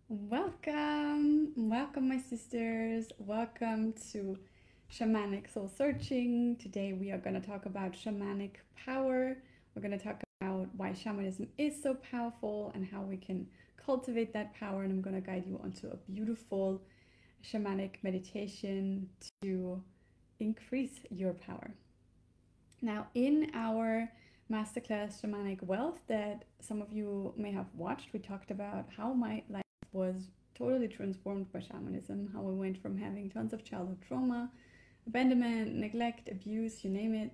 Welcome, my sisters. Welcome to Shamanic Soul Searching. Today, we are going to talk about shamanic power. We're going to talk about why shamanism is so powerful and how we can cultivate that power. And I'm going to guide you onto a beautiful shamanic meditation to increase your power. Now, in our masterclass Shamanic Wealth that some of you may have watched, we talked about how my life was totally transformed by shamanism, how we went from having tons of childhood trauma, abandonment, neglect, abuse, you name it,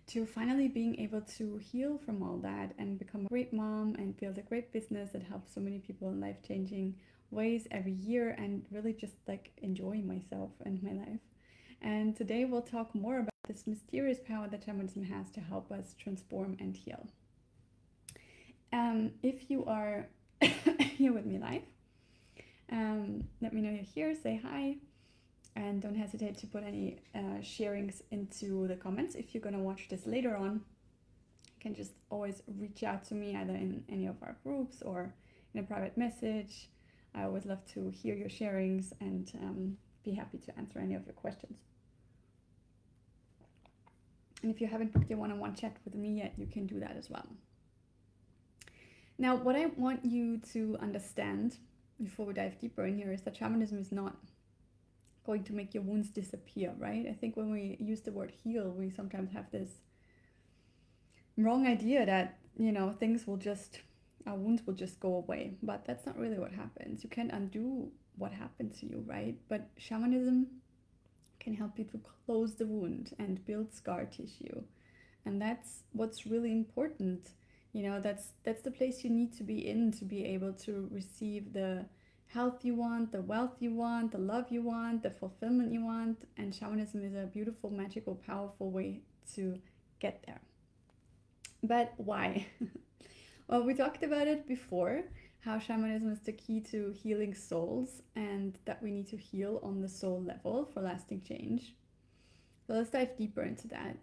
to finally being able to heal from all that and become a great mom and build a great business that helps so many people in life-changing ways every year, and really just like enjoy myself and my life. And today we'll talk more about this mysterious power that shamanism has to help us transform and heal. If you are here with me live, let me know you're here, say hi, and don't hesitate to put any sharings into the comments. If you're going to watch this later on, you can just always reach out to me either in any of our groups or in a private message. I always love to hear your sharings and be happy to answer any of your questions. And if you haven't booked your one-on-one chat with me yet, you can do that as well. Now, what I want you to understand before we dive deeper in here is that shamanism is not going to make your wounds disappear, right? I think when we use the word heal, we sometimes have this wrong idea that, things will just, our wounds will just go away. But that's not really what happens. You can't undo what happened to you, right? But shamanism can help you to close the wound and build scar tissue. And that's what's really important. That's the place you need to be in to be able to receive the health you want, the wealth you want, the love you want, the fulfillment you want. And shamanism is a beautiful, magical, powerful way to get there. But why? Well, we talked about it before, how shamanism is the key to healing souls and that we need to heal on the soul level for lasting change. So let's dive deeper into that.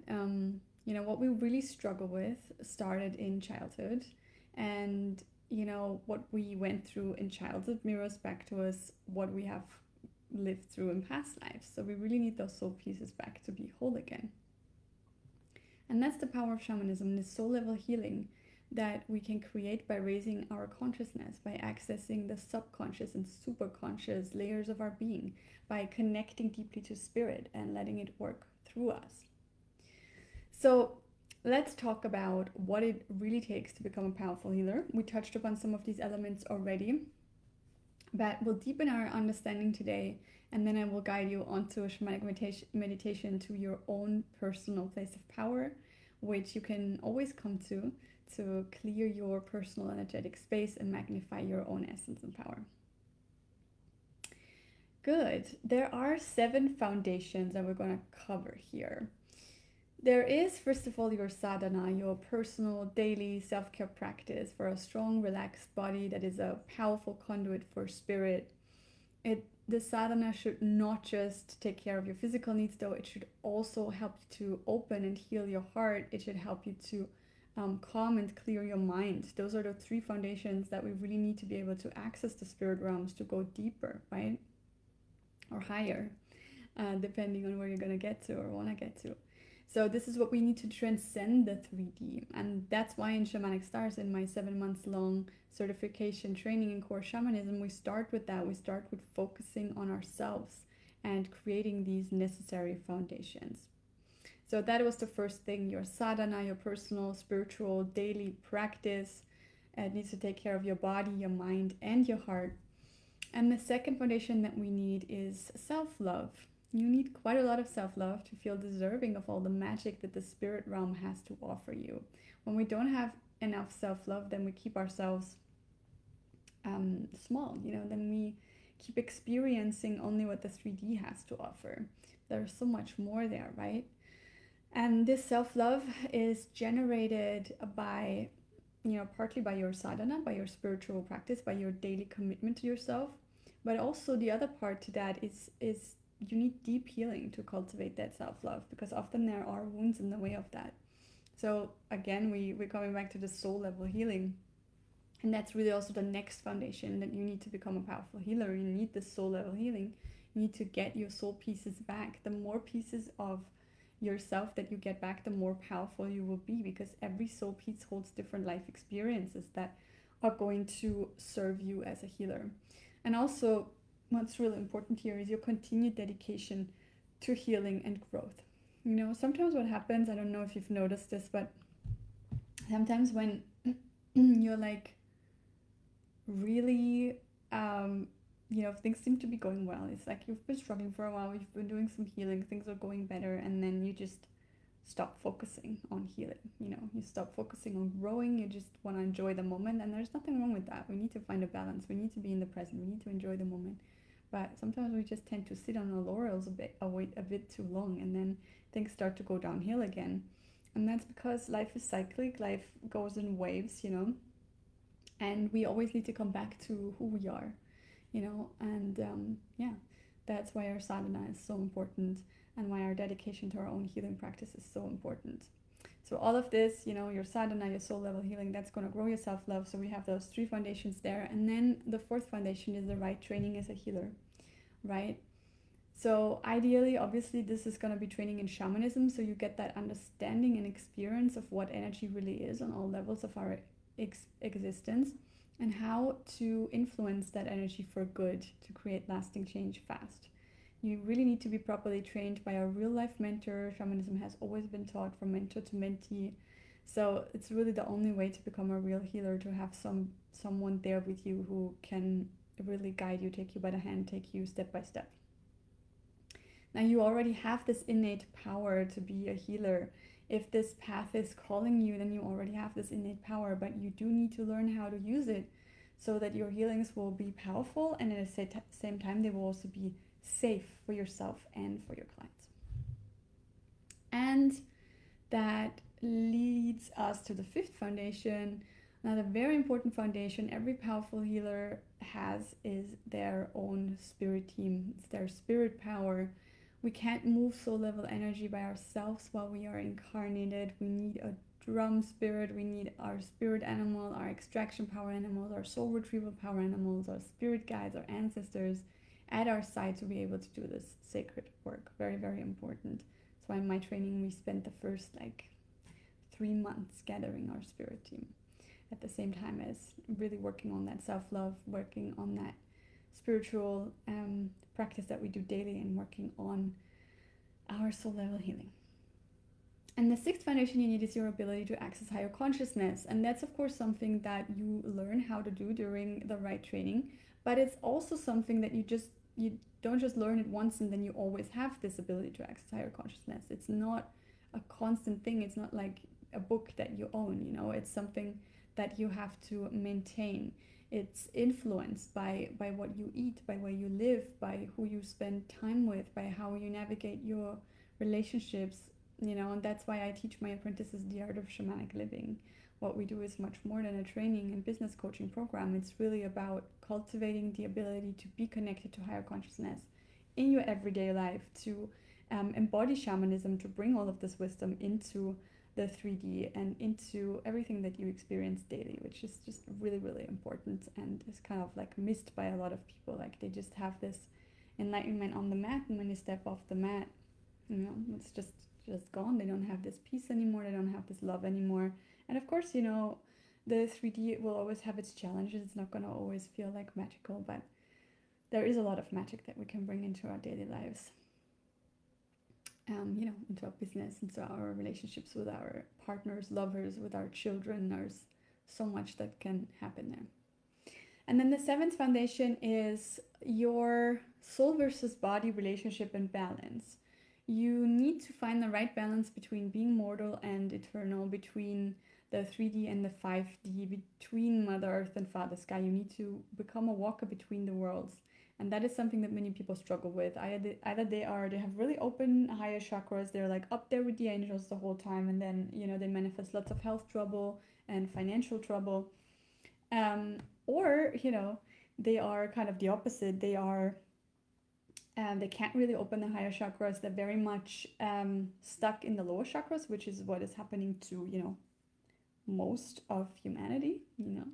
What we really struggle with started in childhood, and what we went through in childhood mirrors back to us what we have lived through in past lives. So we really need those soul pieces back to be whole again. And that's the power of shamanism, this soul level healing that we can create by raising our consciousness, by accessing the subconscious and superconscious layers of our being, by connecting deeply to spirit and letting it work through us. So let's talk about what it really takes to become a powerful healer. We touched upon some of these elements already, but we'll deepen our understanding today, and then I will guide you onto a shamanic meditation to your own personal place of power, which you can always come to clear your personal energetic space and magnify your own essence and power. Good. There are 7 foundations that we're going to cover here. There is, first of all, your sadhana, your personal daily self-care practice for a strong, relaxed body that is a powerful conduit for spirit. The sadhana should not just take care of your physical needs, though. It should also help you to open and heal your heart. It should help you to calm and clear your mind. Those are the 3 foundations that we really need to be able to access the spirit realms, to go deeper, right? Or higher, depending on where you're going to get to or want to get to. So this is what we need to transcend the 3D. And that's why in Shamanic Stars, in my 7 months long certification training in core shamanism, we start with that. We start with focusing on ourselves and creating these necessary foundations. So that was the first thing, your sadhana, your personal, spiritual, daily practice. It needs to take care of your body, your mind, and your heart. And the second foundation that we need is self-love. You need quite a lot of self-love to feel deserving of all the magic that the spirit realm has to offer you. When we don't have enough self-love, then we keep ourselves small, then we keep experiencing only what the 3D has to offer. There's so much more there, right? And this self-love is generated by, partly by your sadhana, by your spiritual practice, by your daily commitment to yourself. But also the other part to that is you need deep healing to cultivate that self-love, because often there are wounds in the way of that. So again, we're coming back to the soul level healing. And that's really also the next foundation, that you need to become a powerful healer. You need the soul level healing. You need to get your soul pieces back. The more pieces of yourself that you get back, the more powerful you will be, because every soul piece holds different life experiences that are going to serve you as a healer. And also, what's really important here is your continued dedication to healing and growth. You know, sometimes what happens, I don't know if you've noticed this, but sometimes when you're like really you know, things seem to be going well, it's like you've been struggling for a while, you've been doing some healing, things are going better, and then you just stop focusing on healing. You know, you stop focusing on growing, you just want to enjoy the moment, and there's nothing wrong with that. We need to find a balance, we need to be in the present, we need to enjoy the moment. But sometimes we just tend to sit on our laurels a bit too long, and then things start to go downhill again. And that's because life is cyclic, life goes in waves, you know, and we always need to come back to who we are, you know. And yeah, that's why our sadhana is so important, and why our dedication to our own healing practice is so important. So all of this, you know, your sadhana, your soul level healing, that's going to grow your self-love. So we have those 3 foundations there. And then the 4th foundation is the right training as a healer, right? So ideally, obviously, this is going to be training in shamanism, so you get that understanding and experience of what energy really is on all levels of our existence, and how to influence that energy for good to create lasting change fast. You really need to be properly trained by a real life mentor. Shamanism has always been taught from mentor to mentee. So it's really the only way to become a real healer, to have someone there with you who can really guide you, take you by the hand, take you step by step. Now you already have this innate power to be a healer. If this path is calling you, then you already have this innate power, but you do need to learn how to use it so that your healings will be powerful, and at the same time they will also be safe for yourself and for your clients. And that leads us to the 5th foundation. Another very important foundation every powerful healer has is their own spirit team. It's their spirit power. We can't move soul level energy by ourselves while we are incarnated. We need a drum spirit, we need our spirit animal, our extraction power animals, our soul retrieval power animals, our spirit guides, our ancestors at our side to be able to do this sacred work. Very, very important. So in my training, we spent the first 3 months gathering our spirit team at the same time as really working on that self-love, working on that spiritual practice that we do daily, and working on our soul level healing. And the 6th foundation you need is your ability to access higher consciousness. And that's of course something that you learn how to do during the right training, but it's also something that you don't just learn it once and then you always have this ability to access higher consciousness. It's not a constant thing. It's not like a book that you own, you know. It's something that you have to maintain. It's influenced by what you eat, by where you live, by who you spend time with, by how you navigate your relationships, you know. And that's why I teach my apprentices the art of shamanic living. What we do is much more than a training and business coaching program. It's really about cultivating the ability to be connected to higher consciousness in your everyday life, to embody shamanism, to bring all of this wisdom into the 3D and into everything that you experience daily, which is just really, really important, and is kind of missed by a lot of people. They just have this enlightenment on the mat, and when you step off the mat, you know, it's just gone. They don't have this peace anymore, they don't have this love anymore. And of course, you know, the 3D will always have its challenges. It's not going to always feel magical, but there is a lot of magic that we can bring into our daily lives. You know, into our business, into our relationships with our partners, lovers, with our children. There's so much that can happen there. And then the 7th foundation is your soul versus body relationship and balance. You need to find the right balance between being mortal and eternal, between the 3D and the 5D, between Mother Earth and Father Sky. You need to become a walker between the worlds. And that is something that many people struggle with. Either they have really open higher chakras, they're up there with the angels the whole time, and then, you know, they manifest lots of health trouble and financial trouble. Or, you know, they are kind of the opposite. They can't really open the higher chakras. They're very much stuck in the lower chakras, which is what is happening to, you know, most of humanity, you know.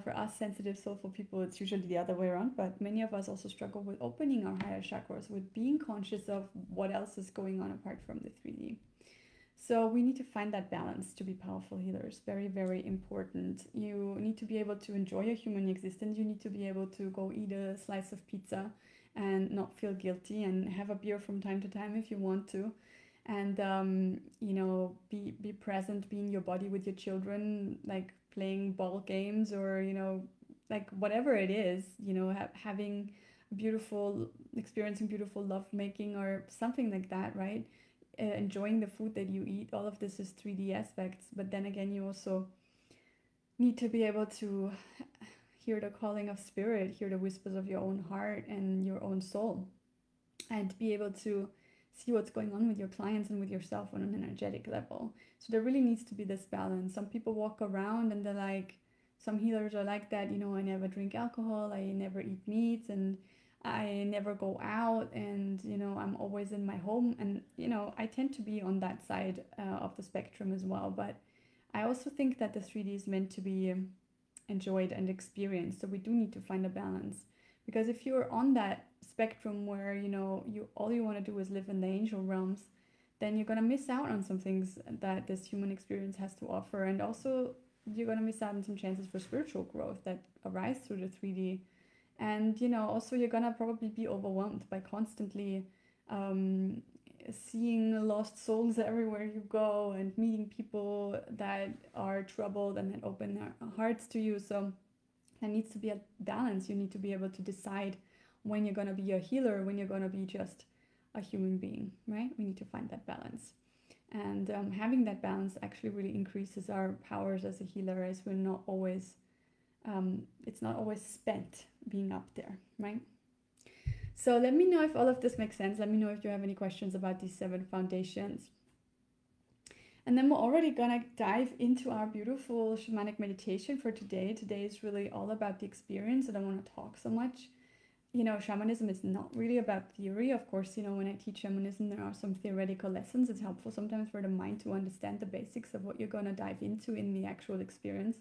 For us sensitive, soulful people, it's usually the other way around, but many of us also struggle with opening our higher chakras, with being conscious of what else is going on apart from the 3D. So we need to find that balance to be powerful healers. Very, very important. You need to be able to enjoy your human existence. You need to be able to go eat a slice of pizza and not feel guilty, and have a beer from time to time if you want to. And, you know, be present, be in your body with your children, like playing ball games, or, you know, like whatever it is, you know, having beautiful, experiencing beautiful love making or something like that, right? Enjoying the food that you eat. All of this is 3D aspects, but then again, you also need to be able to hear the calling of spirit, hear the whispers of your own heart and your own soul, and be able to see what's going on with your clients and with yourself on an energetic level. So there really needs to be this balance. Some people walk around and they're like, some healers are like that, you know, I never drink alcohol, I never eat meats, and I never go out, and, you know, I'm always in my home. And, you know, I tend to be on that side of the spectrum as well. But I also think that the 3D is meant to be enjoyed and experienced. So we do need to find a balance. Because if you're on that spectrum where, you know, all you want to do is live in the angel realms, then you're going to miss out on some things that this human experience has to offer. And also, you're going to miss out on some chances for spiritual growth that arise through the 3D. And, you know, also you're gonna probably be overwhelmed by constantly seeing lost souls everywhere you go, and meeting people that are troubled and that open their hearts to you. So there needs to be a balance. You need to be able to decide when you're gonna be a healer, when you're gonna be just a human being, right? We need to find that balance. And having that balance actually really increases our powers as a healer, as we're not always it's not always spent being up there, right? So let me know if all of this makes sense. Let me know if you have any questions about these 7 foundations. And then we're already gonna dive into our beautiful shamanic meditation for today. Today is really all about the experience. I don't want to talk so much. You know, shamanism is not really about theory. Of course, you know, when I teach shamanism, there are some theoretical lessons. It's helpful sometimes for the mind to understand the basics of what you're gonna dive into in the actual experience.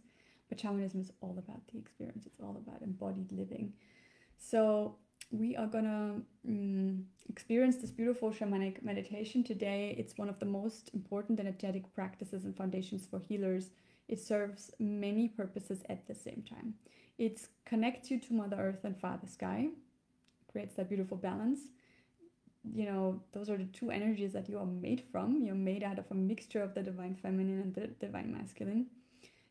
But shamanism is all about the experience. It's all about embodied living. So we are gonna experience this beautiful shamanic meditation today. It's one of the most important energetic practices and foundations for healers. It serves many purposes at the same time. It connects you to Mother Earth and Father Sky, creates that beautiful balance. You know, those are the 2 energies that you are made from. You're made out of a mixture of the divine feminine and the divine masculine.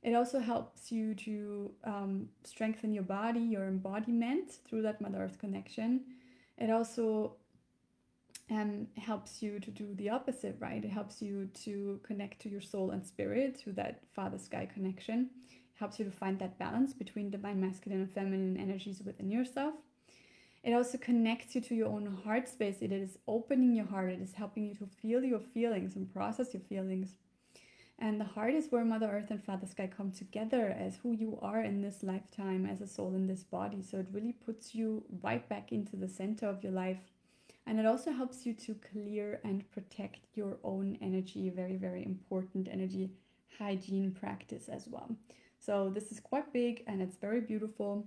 It also helps you to strengthen your body, your embodiment through that Mother Earth connection. It also helps you to do the opposite, right? It helps you to connect to your soul and spirit through that Father Sky connection. It helps you to find that balance between divine masculine and feminine energies within yourself. It also connects you to your own heart space. It is opening your heart. It is helping you to feel your feelings and process your feelings. And the heart is where Mother Earth and Father Sky come together as who you are in this lifetime, as a soul in this body. So it really puts you right back into the center of your life. And it also helps you to clear and protect your own energy. Very, very important energy hygiene practice as well. So this is quite big and it's very beautiful.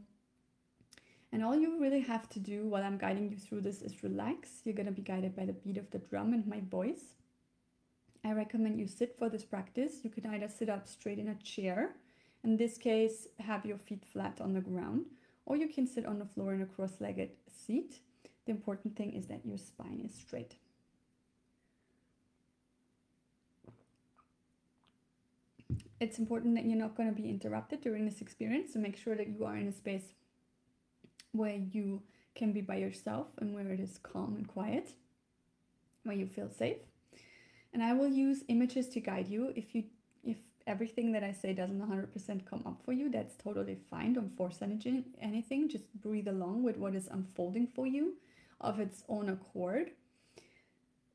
And all you really have to do while I'm guiding you through this is relax. You're going to be guided by the beat of the drum and my voice. I recommend you sit for this practice. You can either sit up straight in a chair. In this case, have your feet flat on the ground, or you can sit on the floor in a cross-legged seat. The important thing is that your spine is straight. It's important that you're not going to be interrupted during this experience, so make sure that you are in a space where you can be by yourself and where it is calm and quiet, where you feel safe. And I will use images to guide you. If everything that I say doesn't 100% come up for you, that's totally fine. Don't force anything. Just breathe along with what is unfolding for you of its own accord.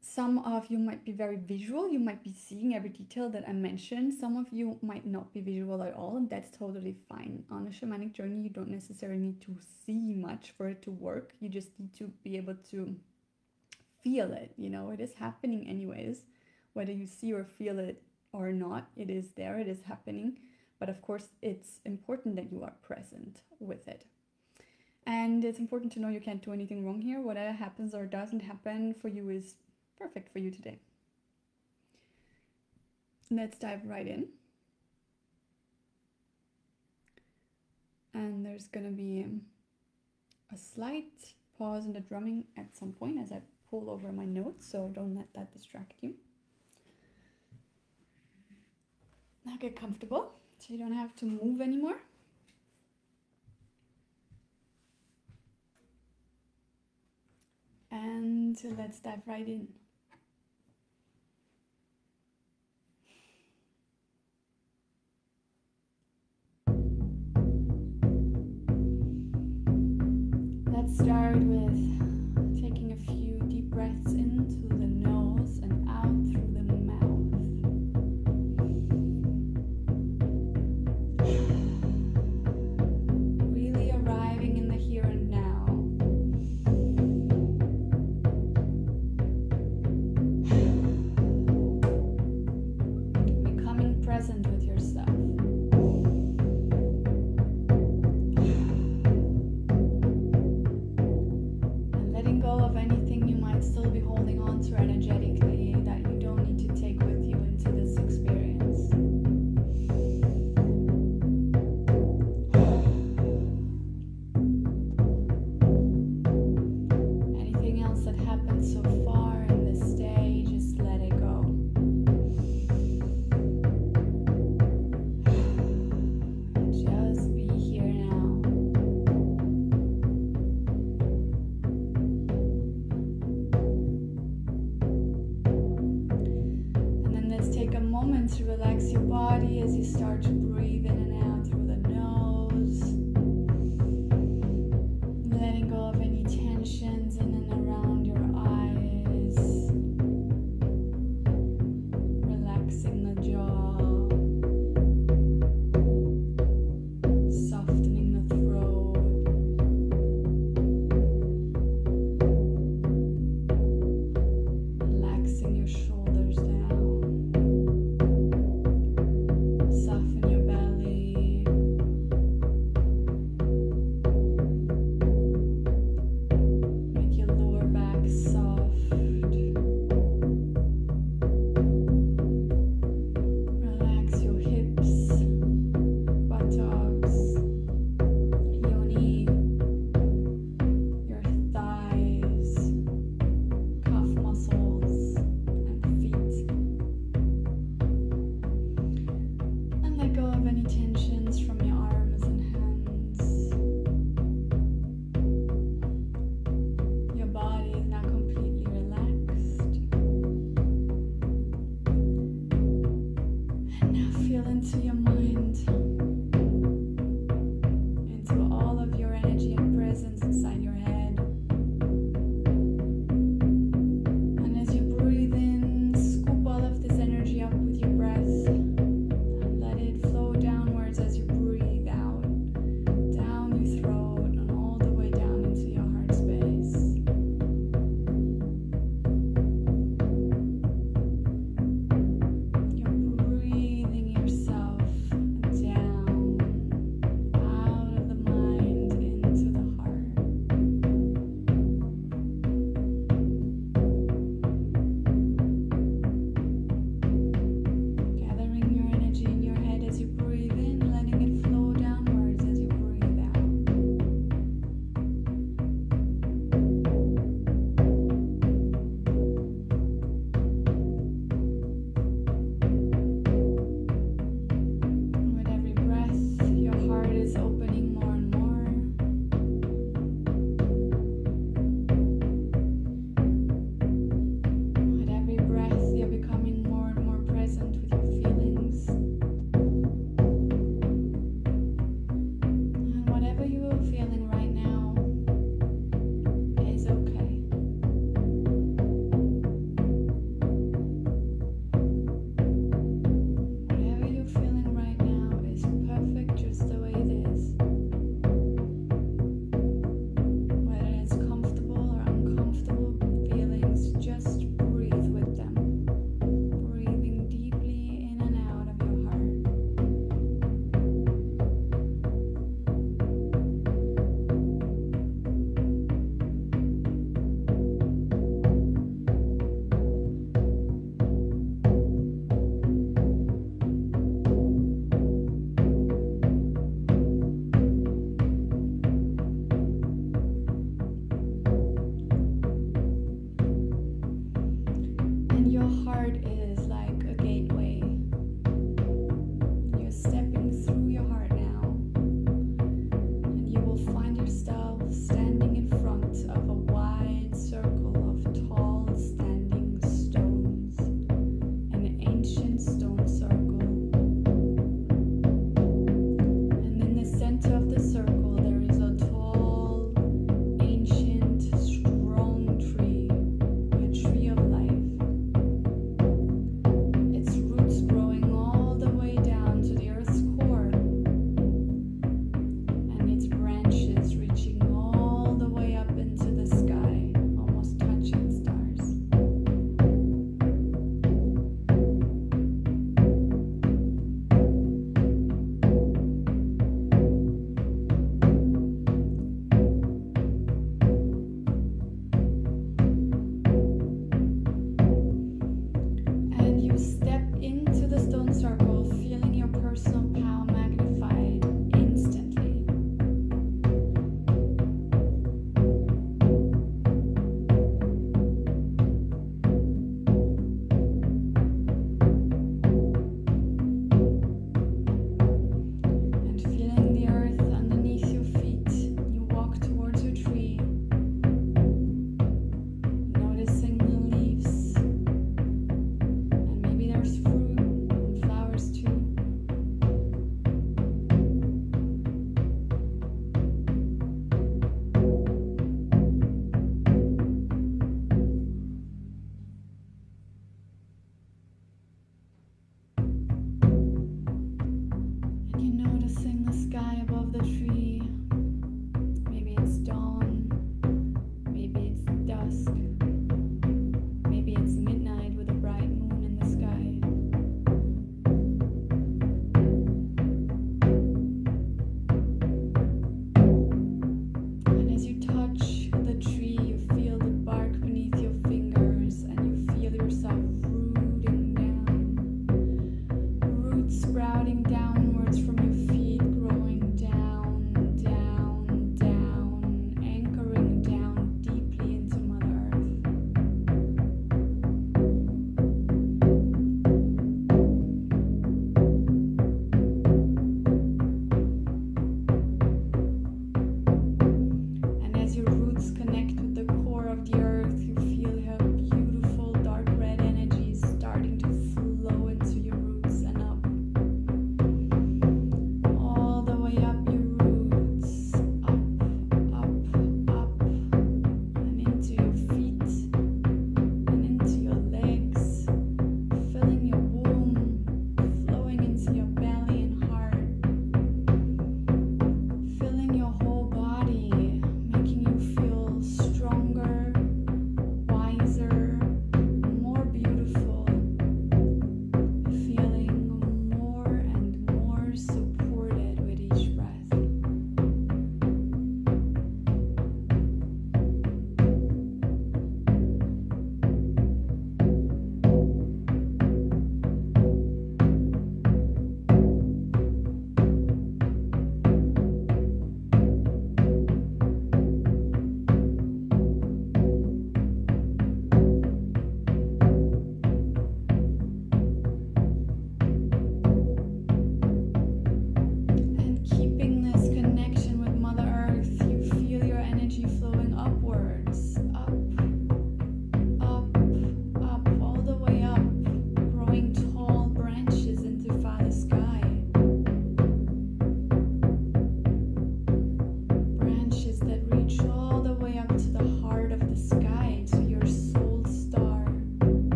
Some of you might be very visual. You might be seeing every detail that I mentioned. Some of you might not be visual at all, and that's totally fine. On a shamanic journey, you don't necessarily need to see much for it to work. You just need to be able to feel it. You know, it is happening anyways. Whether you see or feel it or not, it is there, it is happening. But of course, it's important that you are present with it. And it's important to know you can't do anything wrong here. Whatever happens or doesn't happen for you is perfect for you today. Let's dive right in. And there's going to be a slight pause in the drumming at some point as I pull over my notes, so don't let that distract you. Now get comfortable so you don't have to move anymore. And let's dive right in. Let's start with taking a few deep breaths in through the nose and out through the mouth. Really arriving in the here and now. Becoming present with yourself. Of anything you might still be holding on to energetically that you don't need to take with you into this experience. Anything else that happened so far in this day, just let it go. Just be here now. Take a moment to relax your body as you start to breathe in and out through the nose. Letting go of any tensions in and around your eyes. Relaxing the jaw. Softening the throat. Relaxing your shoulders down. Soften your belly. Make your lower back soft. Relax your hips, buttocks, yoni, your thighs, calf muscles, and feet. And let go of any tensions from your arms and hands. Your body is now completely relaxed. And now feel into your mind, into all of your energy and presence inside your head. And as you breathe in, scoop all of this energy up with your breath. Let it flow downwards as you breathe out, down your throat and all the way down into your heart space. You're breathing yourself down, out of the mind, into the heart. Gathering your energy in your head as you breathe in, letting it flow downwards as you breathe out.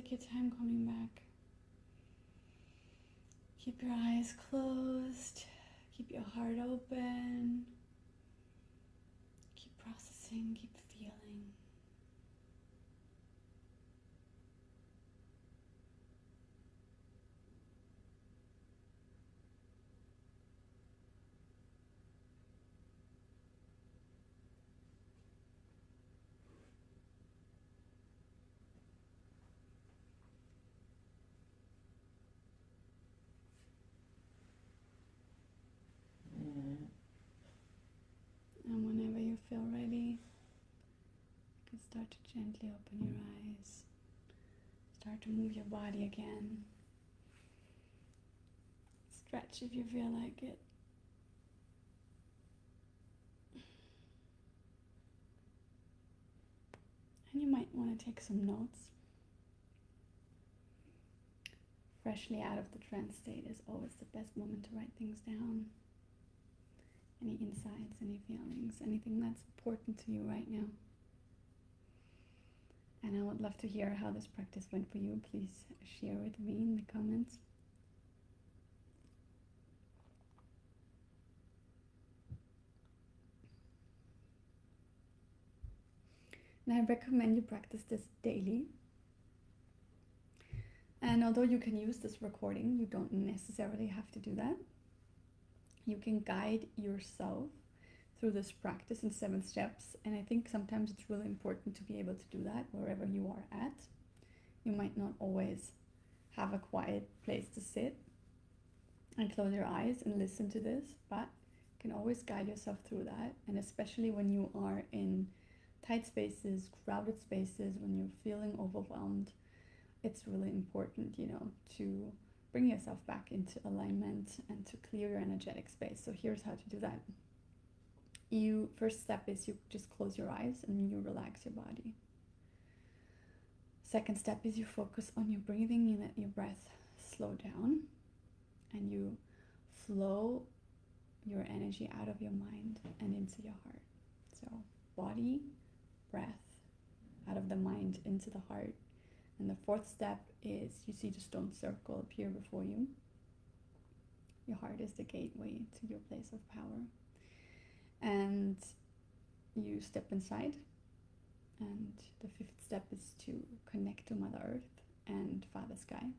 take your time coming back. Keep your eyes closed. Keep your heart open. Keep processing, keep feeling. And whenever you feel ready, you can start to gently open your eyes. Start to move your body again. Stretch if you feel like it. And you might want to take some notes. Freshly out of the trance state is always the best moment to write things down. Any insights, any feelings, anything that's important to you right now. And I would love to hear how this practice went for you. Please share with me in the comments. And I recommend you practice this daily. And although you can use this recording, you don't necessarily have to do that. You can guide yourself through this practice in 7 steps. And I think sometimes it's really important to be able to do that wherever you are at. You might not always have a quiet place to sit and close your eyes and listen to this, but you can always guide yourself through that. And especially when you are in tight spaces, crowded spaces, when you're feeling overwhelmed, it's really important, to bring yourself back into alignment and to clear your energetic space. So here's how to do that. First step is you just close your eyes and you relax your body. Second step is you focus on your breathing. You let your breath slow down and you flow your energy out of your mind and into your heart. So body, breath, out of the mind into the heart. And the fourth step is you see the stone circle appear before you. Your heart is the gateway to your place of power. And you step inside. And the fifth step is to connect to Mother Earth and Father Sky.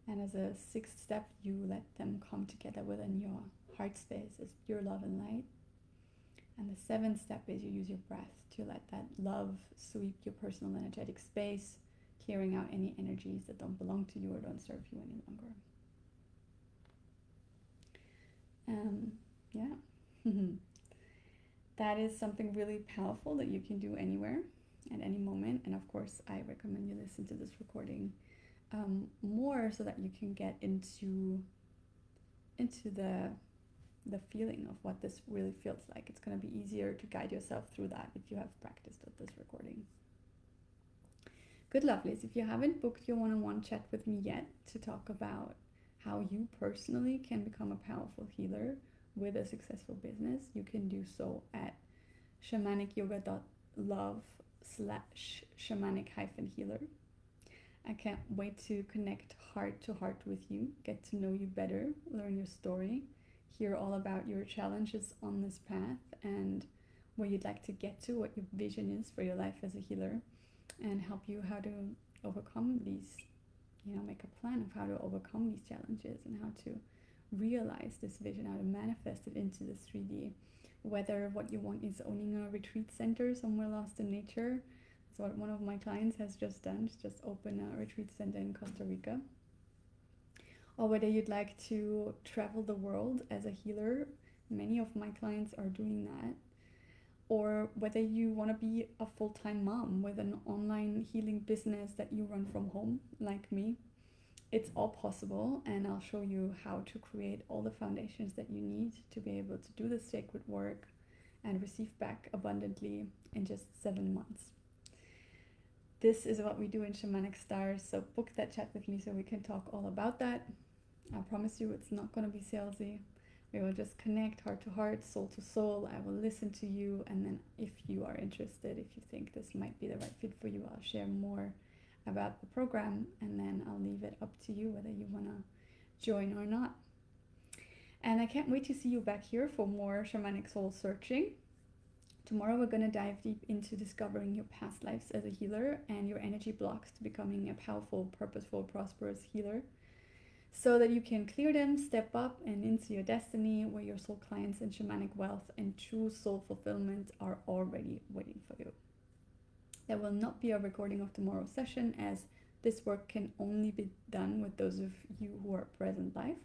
And as a sixth step, you let them come together within your heart space as pure love and light. And the seventh step is you use your breath to let that love sweep your personal energetic space, clearing out any energies that don't belong to you or don't serve you any longer. That is something really powerful that you can do anywhere at any moment. And of course, I recommend you listen to this recording more so that you can get into the feeling of what this really feels like. It's going to be easier to guide yourself through that if you have practiced with this recording. Good lovelies, if you haven't booked your one-on-one chat with me yet to talk about how you personally can become a powerful healer with a successful business, you can do so at shamanicyoga.love/shamanic-healer. I can't wait to connect heart to heart with you, get to know you better, learn your story, hear all about your challenges on this path and where you'd like to get to, what your vision is for your life as a healer, and help you how to overcome these, make a plan of how to overcome these challenges and how to realize this vision, how to manifest it into the 3D. Whether what you want is owning a retreat center somewhere lost in nature, that's what one of my clients has just done, just open a retreat center in Costa Rica. Or whether you'd like to travel the world as a healer, many of my clients are doing that. Or whether you want to be a full-time mom with an online healing business that you run from home, like me. It's all possible, and I'll show you how to create all the foundations that you need to be able to do this sacred work and receive back abundantly in just 7 months. This is what we do in Shamanic Stars, so book that chat with me so we can talk all about that. I promise you it's not going to be salesy. We will just connect heart to heart, soul to soul. I will listen to you, and then if you are interested, if you think this might be the right fit for you, I'll share more about the program, and then I'll leave it up to you whether you want to join or not. And I can't wait to see you back here for more shamanic soul searching. Tomorrow we're going to dive deep into discovering your past lives as a healer and your energy blocks to becoming a powerful, purposeful, prosperous healer, so that you can clear them, step up and into your destiny, where your soul clients and shamanic wealth and true soul fulfillment are already waiting for you. There will not be a recording of tomorrow's session, as this work can only be done with those of you who are present live.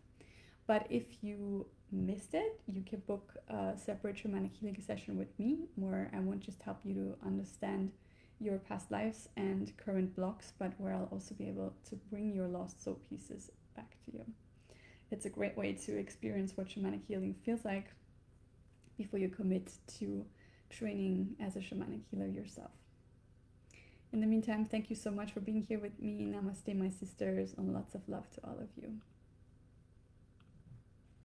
But if you missed it, you can book a separate shamanic healing session with me, where I won't just help you to understand your past lives and current blocks, but where I'll also be able to bring your lost soul pieces back to you. It's a great way to experience what shamanic healing feels like before you commit to training as a shamanic healer yourself. In the meantime, thank you so much for being here with me. Namaste, my sisters, and lots of love to all of you.